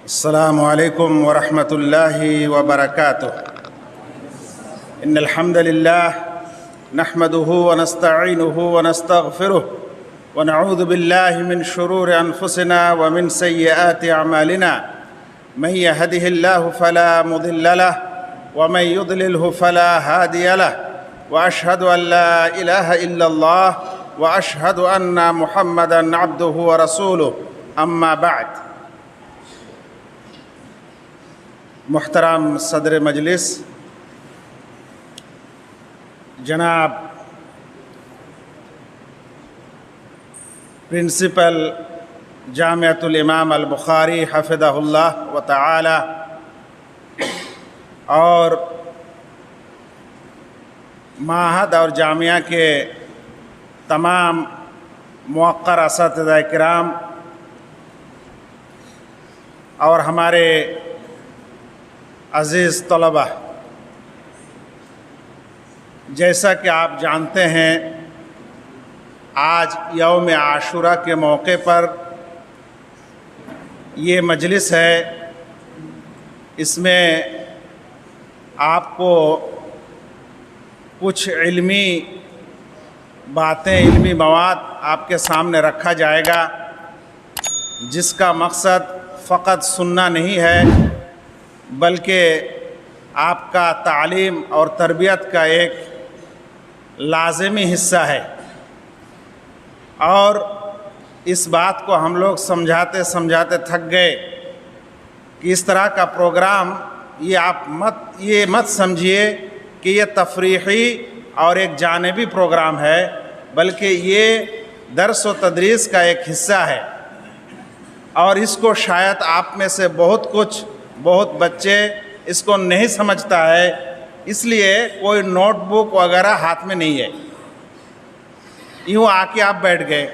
السلام عليكم ورحمة الله وبركاته. إن الحمد لله نحمده ونستعينه ونستغفره ونعوذ بالله من شرور أنفسنا ومن سيئات أعمالنا. من يهده الله فلا مضل له ومن يضلله فلا هادي له، وأشهد أن لا إله إلا الله وأشهد أن محمدًا عبده ورسوله. أما بعد، محترم صدر مجلس جناب پرنسپل جامعۃ الامام البخاری حفظہ اللہ و تعالی، اور معہد اور جامعہ کے تمام موقر اساتذہ کرام اور ہمارے عزیز طلبہ، جیسا کہ آپ جانتے ہیں آج یوم عاشورہ کے موقع پر یہ مجلس ہے. اس میں آپ کو کچھ علمی باتیں، علمی مواد آپ کے سامنے رکھا جائے گا، جس کا مقصد فقط سننا نہیں ہے بلکہ آپ کا تعلیم اور تربیت کا ایک لازمی حصہ ہے. اور اس بات کو ہم لوگ سمجھاتے سمجھاتے تھک گئے کہ اس طرح کا پروگرام یہ مت سمجھیے کہ یہ تفریحی اور ایک جانبی پروگرام ہے، بلکہ یہ درس و تدریس کا ایک حصہ ہے. اور اس کو شاید آپ میں سے بہت بچے اس کو نہیں سمجھتا ہے، اس لیے کوئی نوٹ بک وغیرہ ہاتھ میں نہیں ہے، یوں آ کے آپ بیٹھ گئے.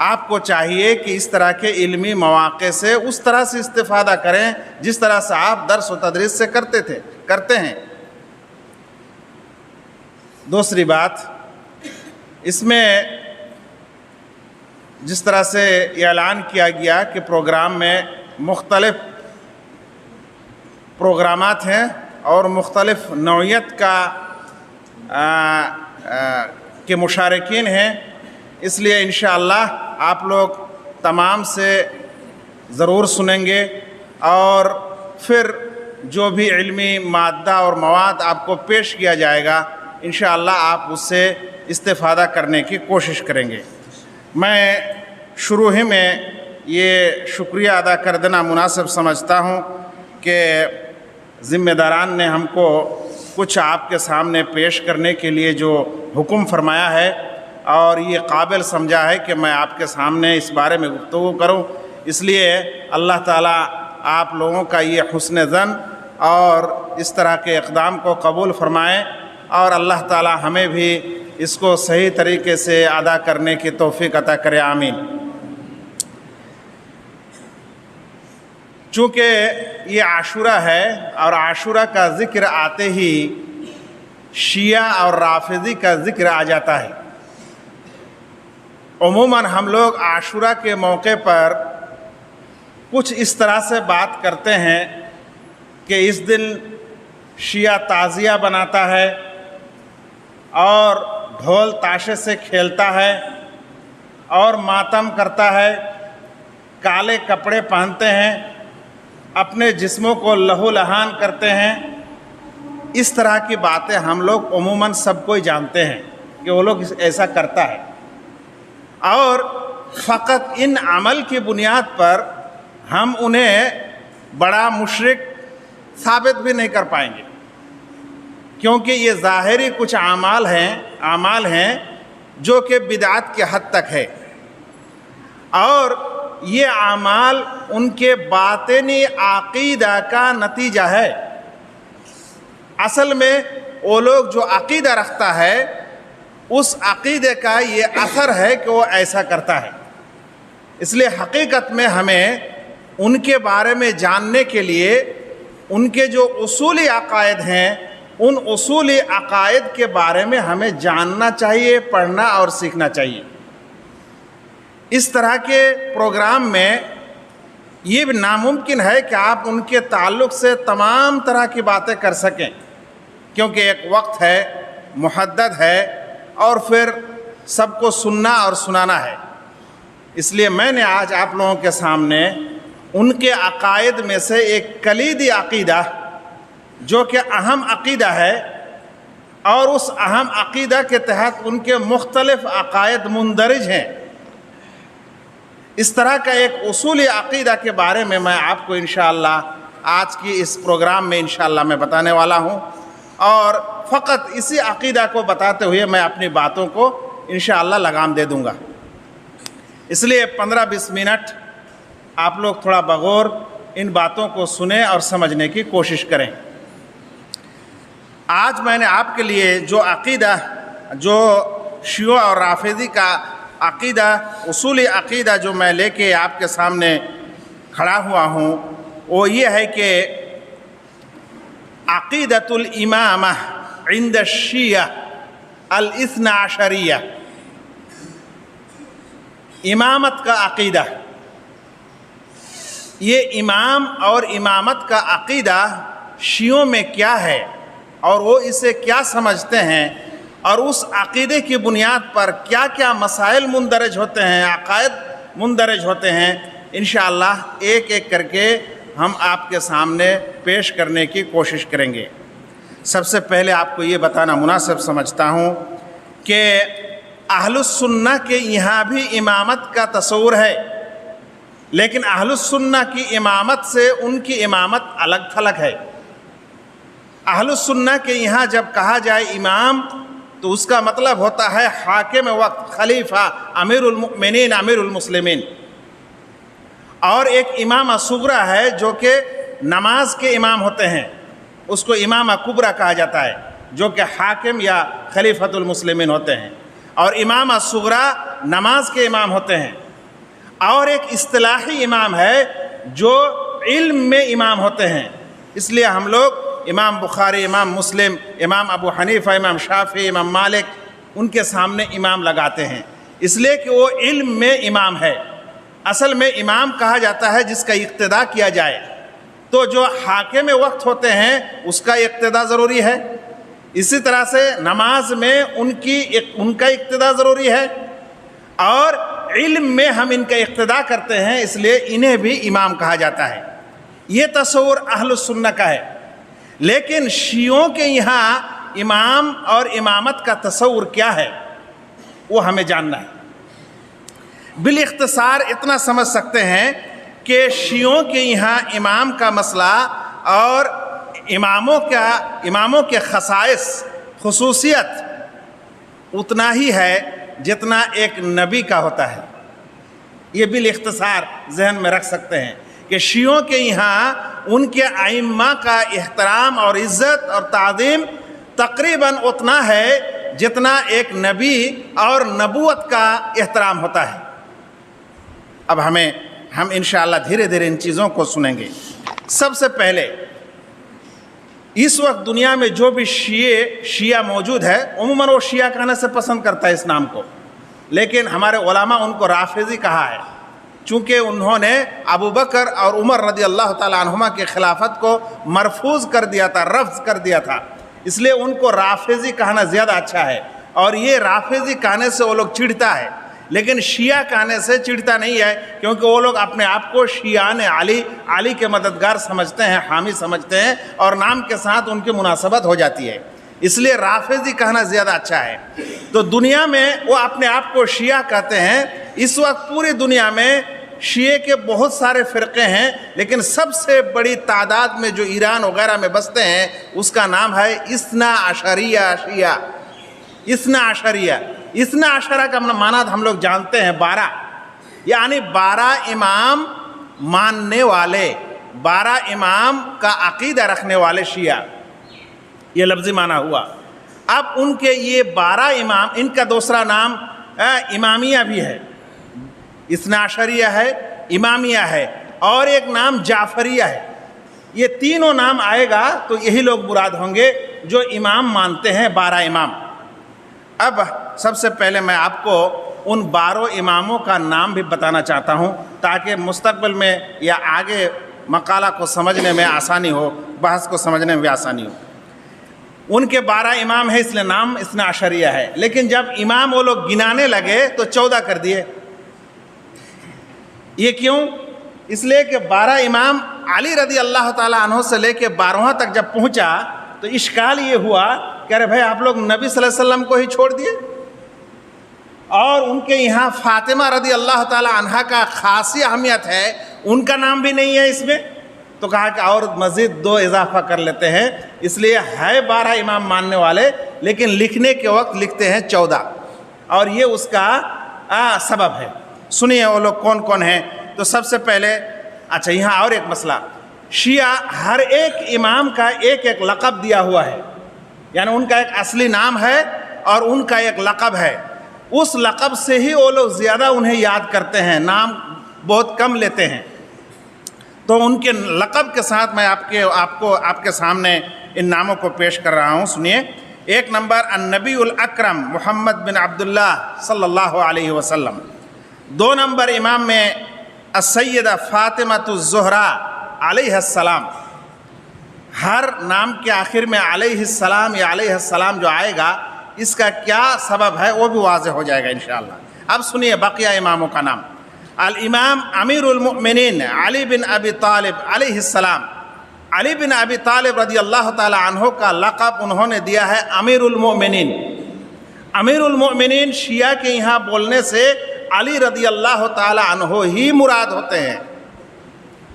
آپ کو چاہیے کہ اس طرح کے علمی مواقع سے اس طرح سے استفادہ کریں جس طرح سے آپ درس و تدریس سے کرتے ہیں. دوسری بات، اس میں جس طرح سے یہ اعلان کیا گیا کہ پروگرام میں مختلف پروگرامات ہیں اور مختلف نوعیت کے مشارکین ہیں، اس لیے انشاءاللہ آپ لوگ تمام سے ضرور سنیں گے، اور پھر جو بھی علمی مادہ اور مواد آپ کو پیش کیا جائے گا انشاءاللہ آپ اس سے استفادہ کرنے کی کوشش کریں گے. میں شروع ہی میں یہ شکریہ ادا کر دینا مناسب سمجھتا ہوں کہ ذمہ داران نے ہم کو کچھ آپ کے سامنے پیش کرنے کے لیے جو حکم فرمایا ہے اور یہ قابل سمجھا ہے کہ میں آپ کے سامنے اس بارے میں گفتگو کروں. اس لیے اللہ تعالیٰ آپ لوگوں کا یہ حسن ظن اور اس طرح کے اقدام کو قبول فرمائے، اور اللہ تعالیٰ ہمیں بھی اس کو صحیح طریقے سے ادا کرنے کی توفیق عطا کرے. آمین. چونکہ یہ عاشورہ ہے اور عاشورہ کا ذکر آتے ہی شیعہ اور رافضی کا ذکر آ جاتا ہے. عموماً ہم لوگ عاشورہ کے موقع پر کچھ اس طرح سے بات کرتے ہیں کہ اس دن شیعہ تعزیہ بناتا ہے اور ڈھول تاشے سے کھیلتا ہے اور ماتم کرتا ہے، کالے کپڑے پہنتے ہیں، اپنے جسموں کو لہو لہان کرتے ہیں. اس طرح کی باتیں ہم لوگ عموماً سب کوئی جانتے ہیں کہ وہ لوگ ایسا کرتا ہے، اور فقط ان عمل کی بنیاد پر ہم انہیں بڑا مشرک ثابت بھی نہیں کر پائیں گے، کیونکہ یہ ظاہری کچھ اعمال ہیں جو کہ بدعت کے حد تک ہے، اور یہ اعمال ان کے باطنی عقیدہ کا نتیجہ ہے. اصل میں وہ لوگ جو عقیدہ رکھتا ہے اس عقیدے کا یہ اثر ہے کہ وہ ایسا کرتا ہے. اس لیے حقیقت میں ہمیں ان کے بارے میں جاننے کے لیے ان کے جو اصولی عقائد ہیں ان اصولی عقائد کے بارے میں ہمیں جاننا چاہیے، پڑھنا اور سیکھنا چاہیے. اس طرح کے پروگرام میں یہ بھی ناممکن ہے کہ آپ ان کے تعلق سے تمام طرح کی باتیں کر سکیں، کیونکہ ایک وقت ہے، محدد ہے، اور پھر سب کو سننا اور سنانا ہے۔ اس لیے میں نے آج آپ لوگوں کے سامنے ان کے عقائد میں سے ایک کلیدی عقیدہ جو کہ اہم عقیدہ ہے، اور اس اہم عقیدہ کے تحت ان کے مختلف عقائد مندرج ہیں، اس طرح کا ایک اصولی عقیدہ کے بارے میں آپ کو انشاءاللہ آج کی اس پروگرام میں انشاءاللہ میں بتانے والا ہوں، اور فقط اسی عقیدہ کو بتاتے ہوئے میں اپنی باتوں کو انشاءاللہ لگام دے دوں گا۔ اس لیے 15-20 منٹ آپ لوگ تھوڑا بغور ان باتوں کو سنیں اور سمجھنے کی کوشش کریں۔ آج میں نے آپ کے لیے جو عقیدہ، جو شیعہ اور رافضی کا عقیدہ، اصولی عقیدہ جو میں لے کے آپ کے سامنے کھڑا ہوا ہوں، وہ یہ ہے کہ عقیدۃ الامامہ عند الشیعہ الاثنا عشریہ، امامت کا عقیدہ۔ یہ امام اور امامت کا عقیدہ شیعوں میں کیا ہے اور وہ اسے کیا سمجھتے ہیں، اور اس عقیدے کی بنیاد پر کیا کیا مسائل مندرج ہوتے ہیں، عقائد مندرج ہوتے ہیں، انشاءاللہ ایک ایک کر کے ہم آپ کے سامنے پیش کرنے کی کوشش کریں گے۔ سب سے پہلے آپ کو یہ بتانا مناسب سمجھتا ہوں کہ اہل السنہ کے یہاں بھی امامت کا تصور ہے، لیکن اہل السنہ کی امامت سے ان کی امامت الگ تھلگ ہے۔ اہل السنہ کے یہاں جب کہا جائے امام تو اس کا مطلب ہوتا ہے حاکم وقت، خلیفہ، امیر المؤمنین، امیر المسلمین۔ اور ایک امام صغری ہے جو کہ نماز کے امام ہوتے ہیں، اس کو امام کبریٰ کہا جاتا ہے، جو کہ حاکم یا خلیفۃ المسلمین ہوتے ہیں، اور امام صغری نماز کے امام ہوتے ہیں۔ اور ایک اصطلاحی امام ہے جو علم میں امام ہوتے ہیں، اس لیے ہم لوگ امام بخاری، امام مسلم، امام ابو حنیفہ، امام شافعی، امام مالک ان کے سامنے امام لگاتے ہیں، اس لیے کہ وہ علم میں امام ہے۔ اصل میں امام کہا جاتا ہے جس کا اقتداء کیا جائے، تو جو حاکم وقت ہوتے ہیں اس کا اقتداء ضروری ہے، اسی طرح سے نماز میں ان کا اقتداء ضروری ہے، اور علم میں ہم ان کا اقتداء کرتے ہیں، اس لیے انہیں بھی امام کہا جاتا ہے۔ یہ تصور اہل السنہ کا ہے، لیکن شیعوں کے یہاں امام اور امامت کا تصور کیا ہے وہ ہمیں جاننا ہے۔ بالاختصار اتنا سمجھ سکتے ہیں کہ شیعوں کے یہاں امام کا مسئلہ اور اماموں کے خصائص، خصوصیت اتنا ہی ہے جتنا ایک نبی کا ہوتا ہے۔ یہ بالاختصار ذہن میں رکھ سکتے ہیں کہ شیعوں کے یہاں ان کے ائمہ کا احترام اور عزت اور تعظیم تقریباً اتنا ہے جتنا ایک نبی اور نبوت کا احترام ہوتا ہے۔ اب ہم انشاءاللہ دھیرے دھیرے ان چیزوں کو سنیں گے۔ سب سے پہلے اس وقت دنیا میں جو بھی شیعہ موجود ہے، عموماً وہ شیعہ کہنے سے پسند کرتا ہے اس نام کو، لیکن ہمارے علماء ان کو رافضی کہا ہے، چونکہ انہوں نے ابو بکر اور عمر رضی اللہ تعالیٰ عنہما کی خلافت کو مرفوض کر دیا تھا، رفض کر دیا تھا، اس لیے ان کو رافضی کہنا زیادہ اچھا ہے۔ اور یہ رافضی کہنے سے وہ لوگ چڑھتا ہے، لیکن شیعہ کہنے سے چڑھتا نہیں ہے، کیونکہ وہ لوگ اپنے آپ کو شیعان علی کے مددگار سمجھتے ہیں، حامی سمجھتے ہیں، اور نام کے ساتھ ان کی مناسبت ہو جاتی ہے، اس لیے رافضی کہنا زیادہ اچھا ہے۔ تو دنیا میں وہ اپنے آپ کو شیعہ کہتے ہیں۔ اس وقت پوری دنیا میں شیعہ کے بہت سارے فرقے ہیں، لیکن سب سے بڑی تعداد میں جو ایران وغیرہ میں بستے ہیں اس کا نام ہے اثنا عشریہ شیعہ۔ اثنا عشریہ، اثنا عشرہ کا معنی ہم لوگ جانتے ہیں 12، یعنی 12 امام ماننے والے، 12 امام کا عقیدہ رکھنے والے شیعہ، یہ لفظی معنی ہوا۔ اب ان کے یہ 12 امام، ان کا دوسرا نام امامیہ بھی ہے، اثنا عشریہ ہے، امامیہ ہے، اور ایک نام جعفریہ ہے۔ یہ تینوں نام آئے گا تو یہی لوگ مراد ہوں گے جو امام مانتے ہیں، 12 امام۔ اب سب سے پہلے میں آپ کو ان 12 اماموں کا نام بھی بتانا چاہتا ہوں تاکہ مستقبل میں یا آگے مقالہ کو سمجھنے میں آسانی ہو، بحث کو سمجھنے میں بھی آسانی ہو۔ ان کے 12 امام ہیں، اس لیے نام اثنا عشریہ ہے، لیکن جب امام وہ لوگ گنانے لگے تو 14 کر دیے۔ یہ کیوں؟ اس لیے کہ 12 امام علی رضی اللہ تعالیٰ عنہ سے لے کے 12واں تک جب پہنچا تو اشکال یہ ہوا کہ ارے بھائی آپ لوگ نبی صلی اللہ علیہ وسلم کو ہی چھوڑ دیے، اور ان کے یہاں فاطمہ رضی اللہ تعالیٰ عنہا کا خاصی اہمیت ہے، ان کا نام بھی نہیں ہے اس میں، تو کہا کہ اور مزید 2 اضافہ کر لیتے ہیں۔ اس لیے ہے 12 امام ماننے والے، لیکن لکھنے کے وقت لکھتے ہیں 14، اور یہ اس کا سبب ہے۔ سنیے وہ لوگ کون کون ہیں۔ تو سب سے پہلے اچھا یہاں اور ایک مسئلہ، شیعہ ہر ایک امام کا ایک ایک لقب دیا ہوا ہے، یعنی ان کا ایک اصلی نام ہے اور ان کا ایک لقب ہے، اس لقب سے ہی وہ لوگ زیادہ انہیں یاد کرتے ہیں، نام بہت کم لیتے ہیں۔ تو ان کے لقب کے ساتھ میں آپ کے سامنے ان ناموں کو پیش کر رہا ہوں، سنیے۔ 1 نمبر النبی الاکرم محمد بن عبداللہ صلی اللہ علیہ وسلم۔ 2 نمبر امام میں السیدہ فاطمہ الزہرا علیہ السلام۔ ہر نام کے آخر میں علیہ السلام یا علیہ السلام جو آئے گا، اس کا کیا سبب ہے وہ بھی واضح ہو جائے گا انشاءاللہ۔ اب سنیے بقیہ اماموں کا نام۔ الامام امیر المؤمنین علی بن ابی طالب علیہ السلام۔ علی بن ابی طالب رضی اللہ تعالی عنہ کا لقب انہوں نے دیا ہے امیر المؤمنین۔ امیر المؤمنین شیعہ کے یہاں بولنے سے علی رضی اللہ تعالی عنہ ہی مراد ہوتے ہیں۔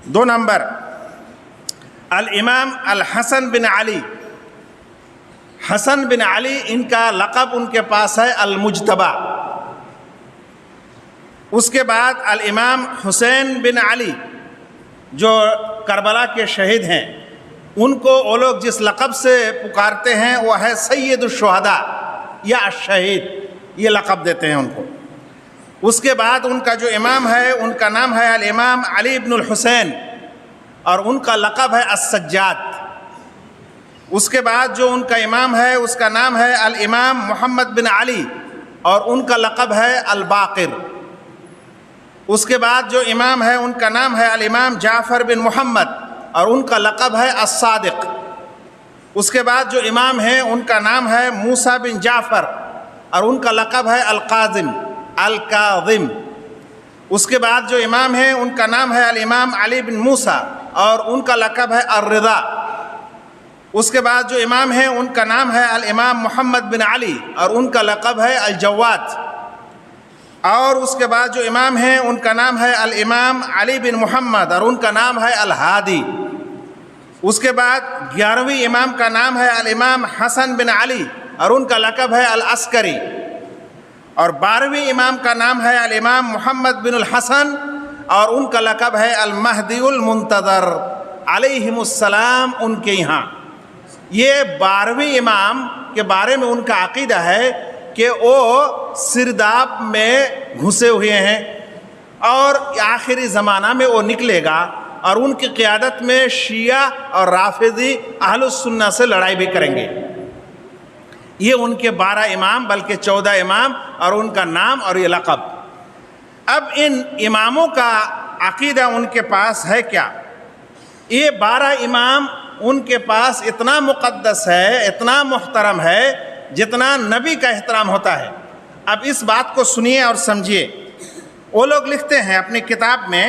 2 نمبر الامام الحسن بن علی۔ حسن بن علی ان کا لقب ان کے پاس ہے المجتبی۔ اس کے بعد الامام حسین بن علی جو کربلا کے شہید ہیں، ان کو وہ لوگ جس لقب سے پکارتے ہیں وہ ہے سید الشہداء یا الشہید، یہ لقب دیتے ہیں ان کو۔ اس کے بعد ان کا جو امام ہے ان کا نام ہے الامام علی بن الحسین، اور ان کا لقب ہے السجاد۔ اس کے بعد جو ان کا امام ہے اس کا نام ہے الامام محمد بن علی، اور ان کا لقب ہے الباقر۔ اس کے بعد جو امام ہے ان کا نام ہے الامام جعفر بن محمد، اور ان کا لقب ہے الصادق۔ اس کے بعد جو امام ہیں ان کا نام ہے موسیٰ بن جعفر، اور ان کا لقب ہے القاظم الکاظم۔ اس کے بعد جو امام ہیں ان کا نام ہے الامام علی بن موسیٰ، اور ان کا لقب ہے الرضا۔ اس کے بعد جو امام ہیں ان کا نام ہے الامام محمد بن علی، اور ان کا لقب ہے الجواد۔ اور اس کے بعد جو امام ہیں ان کا نام ہے الامام علی بن محمد، اور ان کا نام ہے الہادی۔ اس کے بعد 11ویں امام کا نام ہے الامام حسن بن علی، اور ان کا لقب ہے العسکری۔ اور 12ویں امام کا نام ہے الامام محمد بن الحسن، اور ان کا لقب ہے المہدی المنتظر علیہم السلام ان کے یہاں۔ یہ 12ویں امام کے بارے میں ان کا عقیدہ ہے کہ وہ سرداب میں گھسے ہوئے ہیں، اور آخری زمانہ میں وہ نکلے گا، اور ان کی قیادت میں شیعہ اور رافضی اہل السنہ سے لڑائی بھی کریں گے۔ یہ ان کے 12 امام بلکہ 14 امام، اور ان کا نام اور یہ لقب۔ اب ان اماموں کا عقیدہ ان کے پاس ہے کیا؟ یہ 12 امام ان کے پاس اتنا مقدس ہے، اتنا محترم ہے جتنا نبی کا احترام ہوتا ہے۔ اب اس بات کو سنیے اور سمجھیے۔ وہ لوگ لکھتے ہیں اپنی کتاب میں،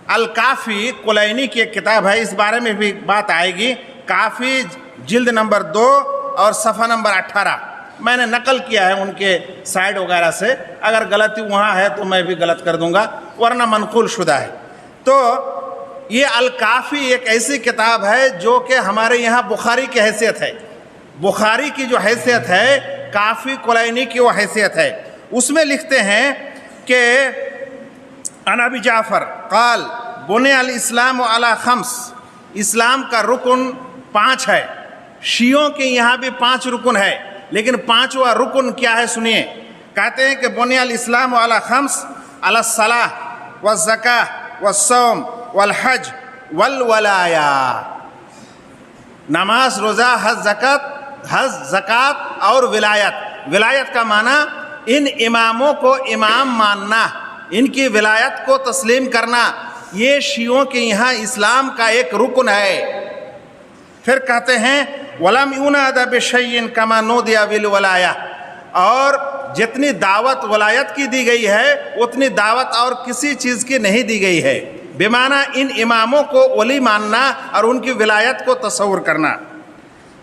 الکافی کلینی کی ایک کتاب ہے، اس بارے میں بھی بات آئے گی، کافی جلد نمبر 2 اور صفحہ نمبر 18۔ میں نے نقل کیا ہے ان کے سائٹ وغیرہ سے، اگر غلطی وہاں ہے تو میں بھی غلط کر دوں گا، ورنہ منقول شدہ ہے۔ تو یہ الکافی ایک ایسی کتاب ہے جو کہ ہمارے یہاں بخاری کی حیثیت ہے، بخاری کی جو حیثیت ہے کافی کلینی کی وہ حیثیت ہے۔ اس میں لکھتے ہیں کہ عن ابی جعفر قال بنی الاسلام علی 5، اسلام کا رکن 5 ہے۔ شیعوں کے یہاں بھی 5 رکن ہے، لیکن 5واں رکن کیا ہے سنیے۔ کہتے ہیں کہ بنی الاسلام علی 5 علی الصلاۃ والزکاۃ والصوم والحج والولایہ۔ نماز، روزہ، حج، زکوٰۃ اور ولایت۔ ولایت کا معنی ان اماموں کو امام ماننا، ان کی ولایت کو تسلیم کرنا، یہ شیعوں کے یہاں اسلام کا ایک رکن ہے۔ پھر کہتے ہیں وَلَمْ يُنَادَ بِشَيْءٍ كَمَا نُودِيَ بِالْوَلَایَةِ، اور جتنی دعوت ولایت کی دی گئی ہے اتنی دعوت اور کسی چیز کی نہیں دی گئی ہے، بمعنی ان اماموں کو ولی ماننا اور ان کی ولایت کو تصور کرنا۔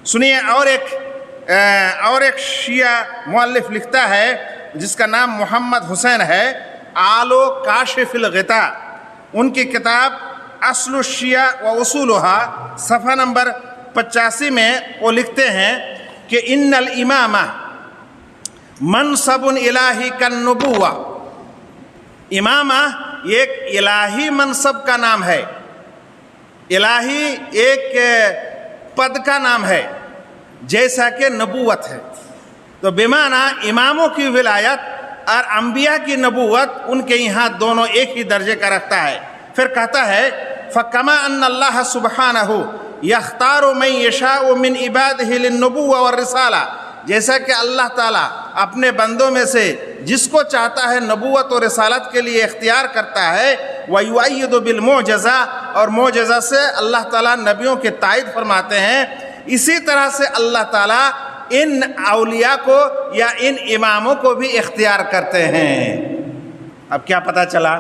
سنیے اور ایک شیعہ مؤلف لکھتا ہے جس کا نام محمد حسین ہے، آلو کاشف الغطاء، ان کی کتاب اصل الشیعہ و اصولها صفحہ نمبر 85 میں وہ لکھتے ہیں کہ ان الامامہ منصب الہی کالنبوہ، امامہ ایک الہی منصب کا نام ہے، الہی ایک پد کا نام ہے جیسا کہ نبوت ہے۔ تو بمعنی اماموں کی ولایت اور انبیاء کی نبوت ان کے یہاں دونوں ایک ہی درجے کا رکھتا ہے۔ پھر کہتا ہے فَكَمَا أَنَّ اللَّهَ سُبْحَانَهُ يَخْتَارُ مَن يَشَاءُ مِنْ عِبَادِهِ لِلنُّبُوَّةِ وَالرِّسَالَةِ، جیسا کہ اللہ تعالیٰ اپنے بندوں میں سے جس کو چاہتا ہے نبوت و رسالت کے لیے اختیار کرتا ہے، وَيُؤَيِّدُ بِالْمُعْجَزَةِ، اور معجزہ سے اللہ تعالیٰ نبیوں کی تائید فرماتے ہیں، اسی طرح سے اللہ تعالیٰ ان اولیاء کو یا ان اماموں کو بھی اختیار کرتے ہیں۔ اب کیا پتہ چلا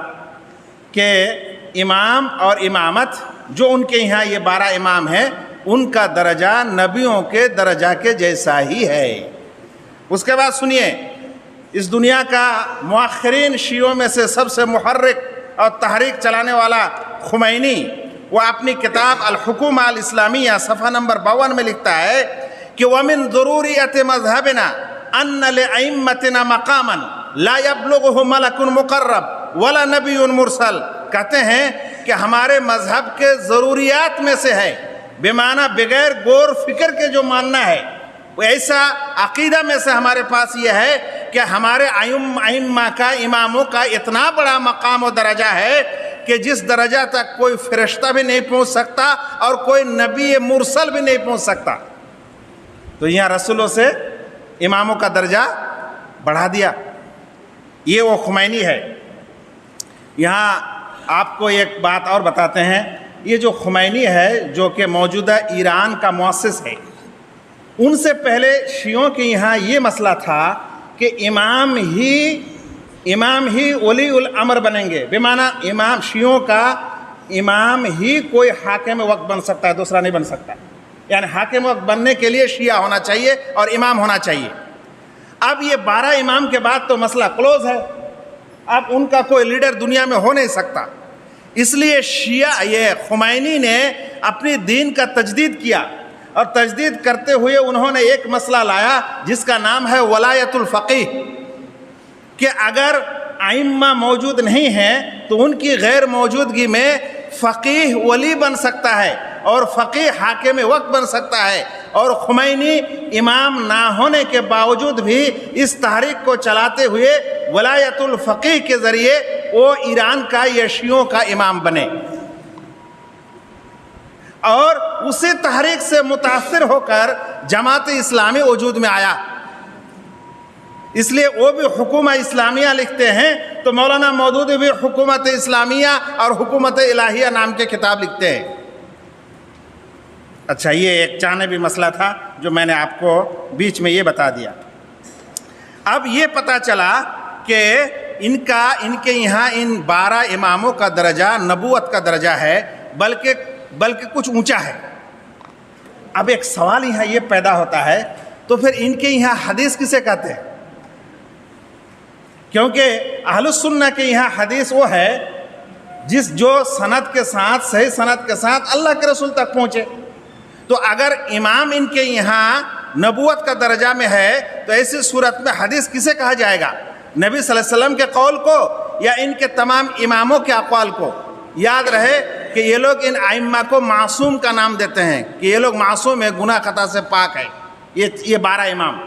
کہ امام اور امامت جو ان کے یہاں یہ 12 امام ہیں ان کا درجہ نبیوں کے درجہ کے جیسا ہی ہے۔ اس کے بعد سنیے، اس دنیا کا مؤخرین شیعوں میں سے سب سے محرک اور تحریک چلانے والا خمینی، وہ اپنی کتاب الحکومہ الاسلامیہ صفحہ نمبر 52 میں لکھتا ہے کہ وَمِن ضُرُورِيَّةِ مَذْهَبِنَا أَنَّ لِأَئِمَّتِنَا مَقَامًا لَا يَبْلُغُهُ مَلَكٌ مُقَرَّبٌ وَلَا نَبِيٌّ مُرْسَلٌ، کہتے ہیں کہ ہمارے مذہب کے ضروریات میں سے ہے، بمعنی بغیر غور فکر کے جو ماننا ہے، وہ ایسا عقیدہ میں سے ہمارے پاس یہ ہے کہ ہمارے ائمہ کا، اماموں کا اتنا بڑا مقام و درجہ ہے کہ جس درجہ تک کوئی فرشتہ بھی نہیں پہنچ سکتا اور کوئی نبی مرسل بھی نہیں پہنچ سکتا۔ تو یہاں رسولوں سے اماموں کا درجہ بڑھا دیا۔ یہ وہ خمینی ہے۔ یہاں آپ کو ایک بات اور بتاتے ہیں، یہ جو خمینی ہے جو کہ موجودہ ایران کا مؤسس ہے، ان سے پہلے شیعوں کے یہاں یہ مسئلہ تھا کہ امام ہی ولی الامر بنیں گے، بمعنی امام، شیعوں کا امام ہی کوئی حاکم وقت بن سکتا ہے، دوسرا نہیں بن سکتا، یعنی حاکم وقت بننے کے لیے شیعہ ہونا چاہیے اور امام ہونا چاہیے۔ اب یہ 12 امام کے بعد تو مسئلہ کلوز ہے، اب ان کا کوئی لیڈر دنیا میں ہو نہیں سکتا، اس لیے شیعہ یہ خمینی نے اپنی دین کا تجدید کیا، اور تجدید کرتے ہوئے انہوں نے ایک مسئلہ لایا جس کا نام ہے ولایت الفقیہ، کہ اگر ائمہ موجود نہیں ہیں تو ان کی غیر موجودگی میں فقیہ ولی بن سکتا ہے اور فقیہ حاکم وقت بن سکتا ہے۔ اور خمینی امام نہ ہونے کے باوجود بھی اس تحریک کو چلاتے ہوئے ولایت الفقیہ کے ذریعے وہ ایران کا یا شیعوں کا امام بنے، اور اسی تحریک سے متاثر ہو کر جماعت اسلامی وجود میں آیا، اس لیے وہ بھی حکومہ اسلامیہ لکھتے ہیں، تو مولانا مودودی بھی حکومت اسلامیہ اور حکومت الہیہ نام کے کتاب لکھتے ہیں۔ اچھا، یہ ایک جانبی مسئلہ تھا جو میں نے آپ کو بیچ میں یہ بتا دیا۔ اب یہ پتہ چلا کہ ان کے یہاں ان 12 اماموں کا درجہ نبوت کا درجہ ہے، بلکہ کچھ اونچا ہے۔ اب ایک سوال یہاں یہ پیدا ہوتا ہے، تو پھر ان کے یہاں حدیث کسے کہتے ہیں؟ کیونکہ اہل السنہ کے یہاں حدیث وہ ہے جو سند کے ساتھ، صحیح سند کے ساتھ اللہ کے رسول تک پہنچے۔ تو اگر امام ان کے یہاں نبوت کا درجہ میں ہے تو ایسی صورت میں حدیث کسے کہا جائے گا؟ نبی صلی اللہ علیہ وسلم کے قول کو یا ان کے تمام اماموں کے اقوال کو؟ یاد رہے کہ یہ لوگ ان ائمہ کو معصوم کا نام دیتے ہیں کہ یہ لوگ معصوم ہے، گناہ خطا سے پاک ہے، یہ 12 امام۔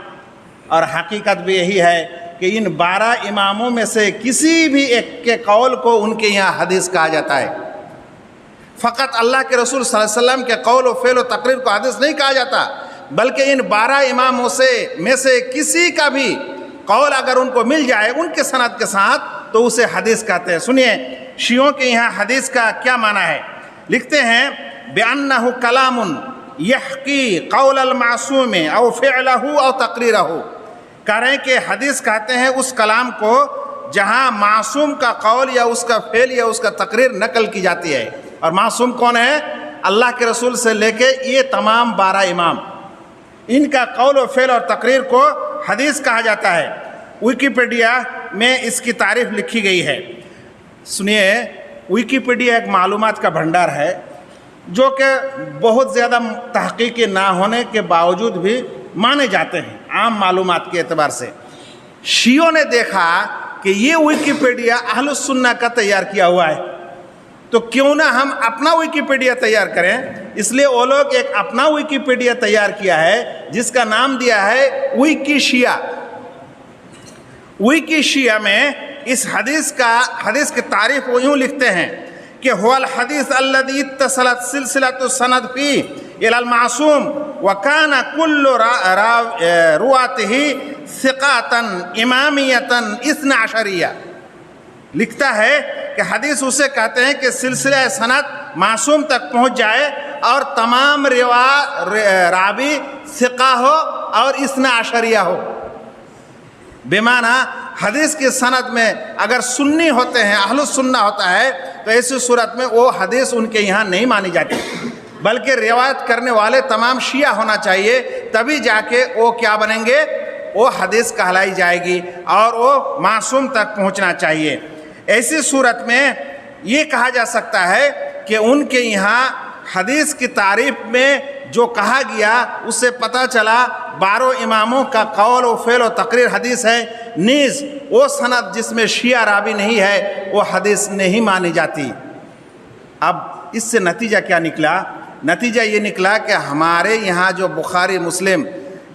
اور حقیقت بھی یہی ہے کہ ان 12 اماموں میں سے کسی بھی ایک کے قول کو ان کے یہاں حدیث کہا جاتا ہے۔ فقط اللہ کے رسول صلی اللہ علیہ وسلم کے قول و فعل و تقریر کو حدیث نہیں کہا جاتا، بلکہ ان 12 اماموں میں سے کسی کا بھی قول اگر ان کو مل جائے ان کے سند کے ساتھ تو اسے حدیث کہتے ہیں۔ سنیے شیعوں کے یہاں حدیث کا کیا معنی ہے، لکھتے ہیں بِأَنَّهُ كَلَامٌ يَحْكِي قَوْلَ الْمَعْصُومِ أَوْ فِعْلَهُ أَوْ تَقْرِيرَهُ، کہہ رہے ہیں کہ حدیث کہتے ہیں اس کلام کو جہاں معصوم کا قول یا اس کا فعل یا اس کا تقریر نقل کی جاتی ہے، اور معصوم کون ہے؟ اللہ کے رسول سے لے کے یہ تمام 12 امام، ان کا قول و فعل اور تقریر کو حدیث کہا جاتا ہے۔ ویکیپیڈیا میں اس کی تعریف لکھی گئی ہے۔ سنیے ویکیپیڈیا ایک معلومات کا بھنڈار ہے جو کہ بہت زیادہ تحقیقی نہ ہونے کے باوجود بھی مانے جاتے ہیں عام معلومات کے اعتبار سے۔ شیعوں نے دیکھا کہ یہ ویکیپیڈیا اہل السنہ کا تیار کیا ہوا ہے، تو کیوں نہ ہم اپنا ویکیپیڈیا تیار کریں، اس لیے وہ لوگ ایک اپنا ویکیپیڈیا تیار کیا ہے جس کا نام دیا ہے ویکی شیعہ۔ ویکی شیعہ میں اس حدیث کی تعریف وہ یوں لکھتے ہیں کہ هو الحدیث الذي اتصلت سلسلة السند فيه إلى المعصوم وكان كل رواته ثقة إمامية 12، لکھتا ہے کہ حدیث اسے کہتے ہیں کہ سلسلہ سند معصوم تک پہنچ جائے اور تمام راوی ثقہ ہو اور 12 ہو، بمعنی حدیث کی سند میں اگر سنی ہوتے ہیں، اہل السنہ ہوتا ہے، تو ایسی صورت میں وہ حدیث ان کے یہاں نہیں مانی جاتی، بلکہ روایت کرنے والے تمام شیعہ ہونا چاہیے، تبھی جا کے وہ کیا بنیں گے، وہ حدیث کہلائی جائے گی اور وہ معصوم تک پہنچنا چاہیے۔ ایسی صورت میں یہ کہا جا سکتا ہے کہ ان کے یہاں حدیث کی تعریف میں جو کہا گیا اس سے پتہ چلا 12 اماموں کا قول و فعل و تقریر حدیث ہے، نیز وہ سند جس میں شیعہ راوی نہیں ہے وہ حدیث نہیں مانی جاتی۔ اب اس سے نتیجہ کیا نکلا؟ نتیجہ یہ نکلا کہ ہمارے یہاں جو بخاری، مسلم،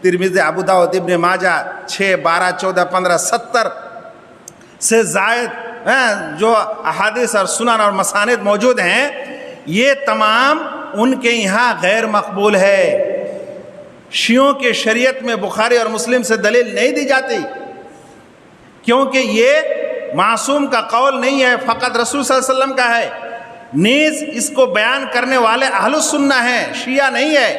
ترمذی، ابو داؤد، ابن ماجہ 6، 12، 14، 15، 70 سے زائد جو احادیث اور سنن اور مساند موجود ہیں، یہ تمام ان کے یہاں غیر مقبول ہے۔ شیعوں کے شریعت میں بخاری اور مسلم سے دلیل نہیں دی جاتی، کیونکہ یہ معصوم کا قول نہیں ہے، فقط رسول صلی اللہ علیہ وسلم کا ہے، نیز اس کو بیان کرنے والے اہل السنہ ہیں، شیعہ نہیں ہے،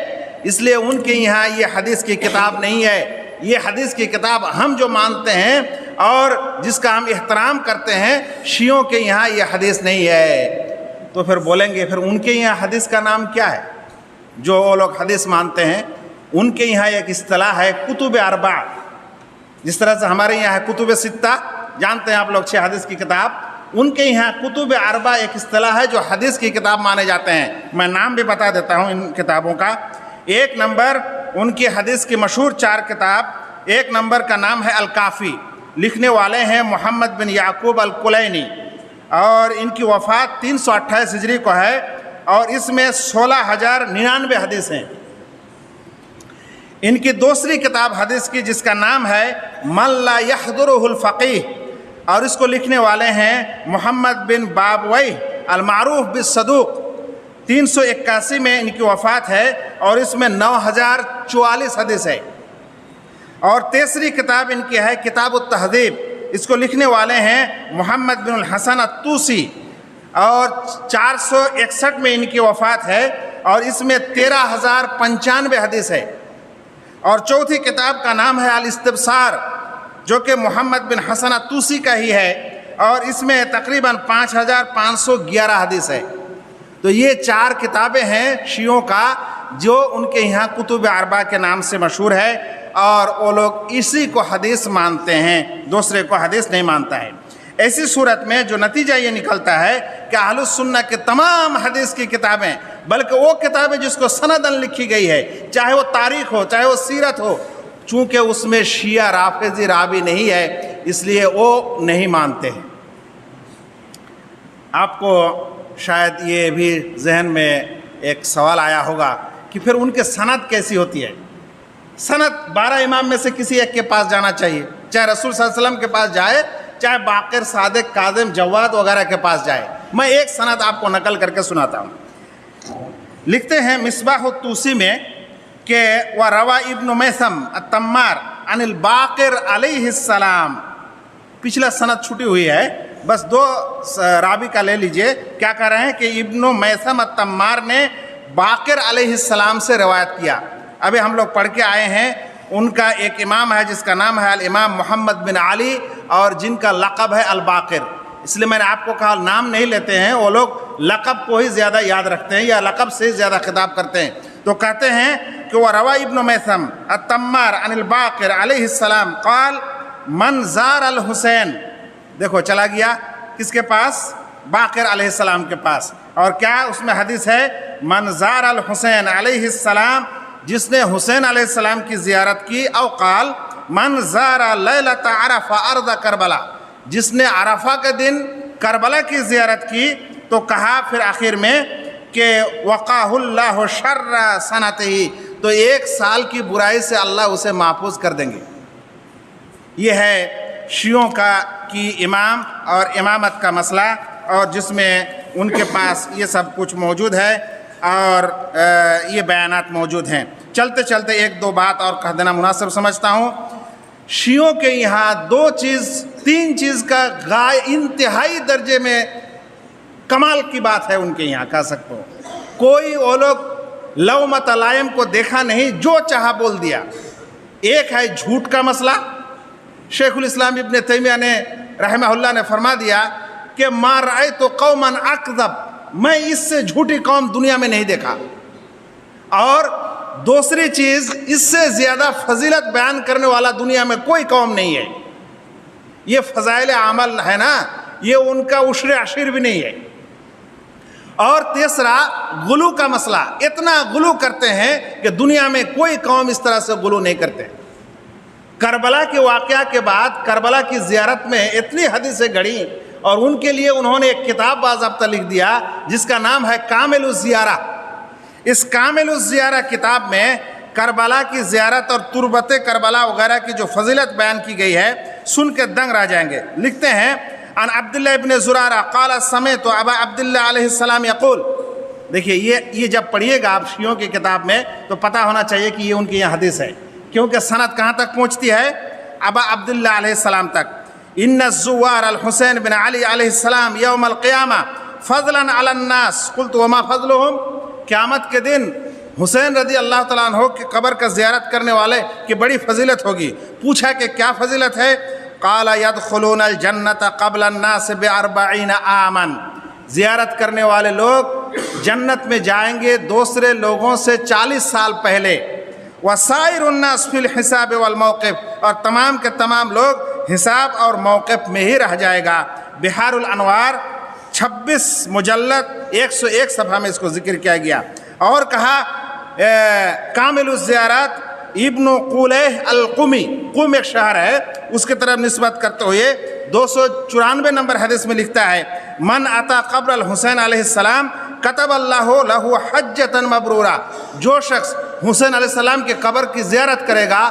اس لیے ان کے یہاں یہ حدیث کی کتاب نہیں ہے۔ یہ حدیث کی کتاب ہم جو مانتے ہیں اور جس کا ہم احترام کرتے ہیں، شیعوں کے یہاں یہ حدیث نہیں ہے۔ تو پھر بولیں گے پھر ان کے یہاں حدیث کا نام کیا ہے؟ جو وہ لوگ حدیث مانتے ہیں ان کے یہاں ایک اصطلاح ہے کتب اربع، جس طرح سے ہمارے یہاں ہے کتب ستہ، جانتے ہیں آپ لوگ 6 حدیث کی کتاب، ان کے یہاں کتب اربع ایک اصطلاح ہے جو حدیث کی کتاب مانے جاتے ہیں۔ میں نام بھی بتا دیتا ہوں ان کتابوں کا۔ 1 نمبر ان کی حدیث کی مشہور 4 کتاب، 1 نمبر کا نام ہے الکافی، لکھنے والے ہیں محمد بن یعقوب الکلینی، اور ان کی وفات 328 ہجری کو ہے، اور اس میں 16,099 حدیث ہیں۔ ان کی دوسری کتاب حدیث کی جس کا نام ہے من لا یحضرہ الفقیہ، اور اس کو لکھنے والے ہیں محمد بن بابویہ المعروف بالصدوق، 381 میں ان کی وفات ہے، اور اس میں 9,044 حدیث ہے۔ اور تیسری کتاب ان کی ہے کتاب التہذیب، اس کو لکھنے والے ہیں محمد بن الحسن الطوسی، اور 461 میں ان کی وفات ہے، اور اس میں 13,095 حدیث ہے۔ اور چوتھی کتاب کا نام ہے الاستبصار، جو کہ محمد بن حسن الطوسی کا ہی ہے، اور اس میں تقریباً 5,511 حدیث ہے۔ تو یہ 4 کتابیں ہیں شیعوں کا جو ان کے یہاں کتب اربع کے نام سے مشہور ہے، اور وہ لوگ اسی کو حدیث مانتے ہیں، دوسرے کو حدیث نہیں مانتا ہے۔ ایسی صورت میں جو نتیجہ یہ نکلتا ہے کہ اہل السنہ کے تمام حدیث کی کتابیں، بلکہ وہ کتابیں جس کو سندن لکھی گئی ہے، چاہے وہ تاریخ ہو، چاہے وہ سیرت ہو، چونکہ اس میں شیعہ رافضی راوی نہیں ہے، اس لیے وہ نہیں مانتے ہیں۔ آپ کو شاید یہ بھی ذہن میں ایک سوال آیا ہوگا کہ پھر ان کے سند کیسی ہوتی ہے؟ سند 12 امام میں سے کسی ایک کے پاس جانا چاہیے، چاہے رسول صلی اللہ علیہ وسلم کے پاس جائے، چاہے باقر، صادق، کاظم، جواد وغیرہ کے پاس جائے۔ میں ایک سند آپ کو نقل کر کے سناتا ہوں۔ لکھتے ہیں مصباح الطوسی میں کہ وَرَوَى ابن میثم التمار عن الباقر علیہ السلام. پچھلا سند چھٹی ہوئی ہے, بس 2 راوی کا لے لیجئے. کیا کہہ رہے ہیں کہ ابن میثم التمار نے باقر علیہ السلام سے روایت کیا. ابھی ہم لوگ پڑھ کے آئے ہیں, ان کا ایک امام ہے جس کا نام ہے الامام محمد بن علی, اور جن کا لقب ہے الباقر. اس لیے میں نے آپ کو کہا نام نہیں لیتے ہیں, وہ لوگ لقب کو ہی زیادہ یاد رکھتے ہیں یا لقب سے زیادہ خطاب کرتے ہیں. تو کہتے ہیں کہ وہ روا ابن میثم التمار عن الباقر علیہ السلام قال من زار الحسین. دیکھو چلا گیا کس کے پاس؟ باقر علیہ السلام کے پاس. اور کیا اس میں حدیث ہے؟ من زار الحسین علیہ السلام, جس نے حسین علیہ السلام کی زیارت کی. او قال من زار لیلۃ عرفہ ارض کربلا, جس نے عرفہ کے دن کربلا کی زیارت کی. تو کہا پھر آخر میں کہ وقاہ اللہ شر سنتہ, تو 1 سال کی برائی سے اللہ اسے محفوظ کر دیں گے. یہ ہے شیعوں کی امام اور امامت کا مسئلہ, اور جس میں ان کے پاس یہ سب کچھ موجود ہے اور یہ بیانات موجود ہیں. چلتے چلتے 1-2 بات اور کہہ دینا مناسب سمجھتا ہوں. شیعوں کے یہاں 3 چیز کا انتہائی درجے میں کمال کی بات ہے ان کے یہاں, کہہ سکتے ہو. کوئی وہ لوگ لومۃ لائم کو دیکھا نہیں, جو چاہا بول دیا. ایک ہے جھوٹ کا مسئلہ. شیخ الاسلام ابن تیمیہ نے رحمہ اللہ نے فرما دیا کہ ما رأیت قوما اکذب, میں اس سے جھوٹی قوم دنیا میں نہیں دیکھا. اور دوسری چیز, اس سے زیادہ فضیلت بیان کرنے والا دنیا میں کوئی قوم نہیں ہے. یہ فضائل عمل ہے نا, یہ ان کا عشر عشیر بھی نہیں ہے. اور تیسرا غلو کا مسئلہ, اتنا غلو کرتے ہیں کہ دنیا میں کوئی قوم اس طرح سے غلو نہیں کرتے. کربلا کے واقعہ کے بعد کربلا کی زیارت میں اتنی حدیثیں گھڑیں, اور ان کے لیے انہوں نے ایک کتاب باضابطہ لکھ دیا جس کا نام ہے کامل الزیارہ. اس کامل الزیارہ کتاب میں کربلا کی زیارت اور تربت کربلا وغیرہ کی جو فضیلت بیان کی گئی ہے, سن کے دنگ رہ جائیں گے. لکھتے ہیں عن عبداللہ ابن زرارہ قال سمعت ابا عبداللہ علیہ السلام یقول. دیکھیے یہ جب پڑھیے گا آپ شیعوں کی کتاب میں تو پتہ ہونا چاہیے کہ یہ ان کی یہاں حدیث ہے, کیونکہ سند کہاں تک پہنچتی ہے؟ ابا عبداللہ علیہ السلام تک. ان الزوار الحسین بن علی علیہ السلام یوم القیامہ فضلا علی الناس قلت وما فضلهم. قیامت کے دن حسین رضی اللہ تعالیٰ عنہ کی قبر کا زیارت کرنے والے کی بڑی فضیلت ہوگی. پوچھا کہ کیا فضیلت ہے؟ قال يدخلون الجنت قبل الناس ب40 عاما. زیارت کرنے والے لوگ جنت میں جائیں گے دوسرے لوگوں سے 40 سال پہلے. وسائر الناس فی الحساب والموقف, اور تمام کے تمام لوگ حساب اور موقف میں ہی رہ جائے گا. بحار الانوار 26 مجلد 101 صفحہ میں اس کو ذکر کیا گیا. اور کہا کامل الزیارات ابن قلیہ القمی, قم ایک شہر ہے, اس کی طرف نسبت کرتے ہوئے 294 نمبر حدیث میں لکھتا ہے من اتا قبر الحسین علیہ السلام کتب اللہ لہ حجۃ مبرورہ. جو شخص حسین علیہ السلام کے قبر کی زیارت کرے گا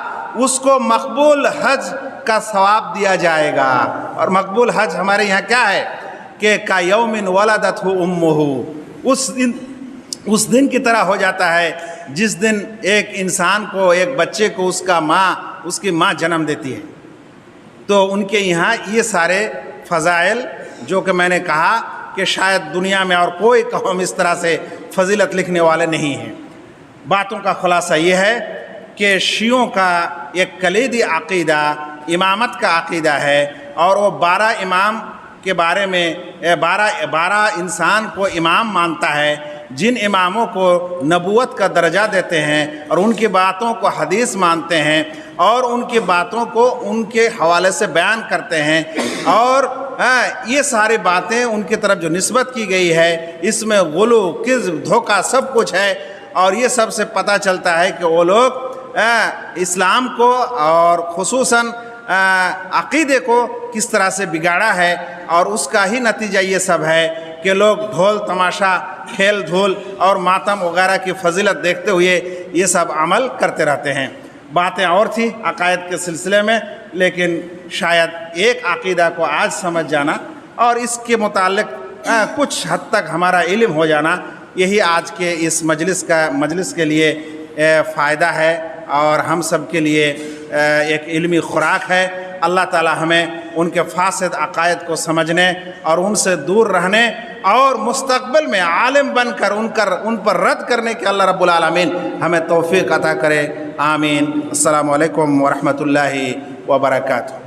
اس کو مقبول حج کا ثواب دیا جائے گا. اور مقبول حج ہمارے یہاں کیا ہے کہ کا یوم ولدتہ امہ, اس دن کی طرح ہو جاتا ہے جس دن ایک انسان کو, ایک بچے کو اس کی ماں جنم دیتی ہے. تو ان کے یہاں یہ سارے فضائل جو کہ میں نے کہا کہ شاید دنیا میں اور کوئی قوم اس طرح سے فضیلت لکھنے والے نہیں ہیں. باتوں کا خلاصہ یہ ہے کہ شیعوں کا ایک کلیدی عقیدہ امامت کا عقیدہ ہے, اور وہ 12 امام کے بارے میں 12 انسان کو امام مانتا ہے, جن اماموں کو نبوت کا درجہ دیتے ہیں اور ان کی باتوں کو حدیث مانتے ہیں اور ان کی باتوں کو ان کے حوالے سے بیان کرتے ہیں. اور یہ ساری باتیں ان کی طرف جو نسبت کی گئی ہے اس میں غلو, کذب, دھوکہ سب کچھ ہے. اور یہ سب سے پتہ چلتا ہے کہ وہ لوگ اسلام کو اور خصوصاً عقیدے کو کس طرح سے بگاڑا ہے, اور اس کا ہی نتیجہ یہ سب ہے کہ لوگ ڈھول تماشا, کھیل دھول اور ماتم وغیرہ کی فضیلت دیکھتے ہوئے یہ سب عمل کرتے رہتے ہیں. باتیں اور تھیں عقائد کے سلسلے میں, لیکن شاید ایک عقیدہ کو آج سمجھ جانا اور اس کے متعلق کچھ حد تک ہمارا علم ہو جانا, یہی آج کے اس مجلس کے لیے فائدہ ہے اور ہم سب کے لیے ایک علمی خوراک ہے۔ اللہ تعالی ہمیں ان کے فاسد عقائد کو سمجھنے اور ان سے دور رہنے اور مستقبل میں عالم بن کر ان پر رد کرنے کے اللہ رب العالمین ہمیں توفیق عطا کرے، آمین۔ السلام علیکم ورحمۃ اللہ وبرکاتہ۔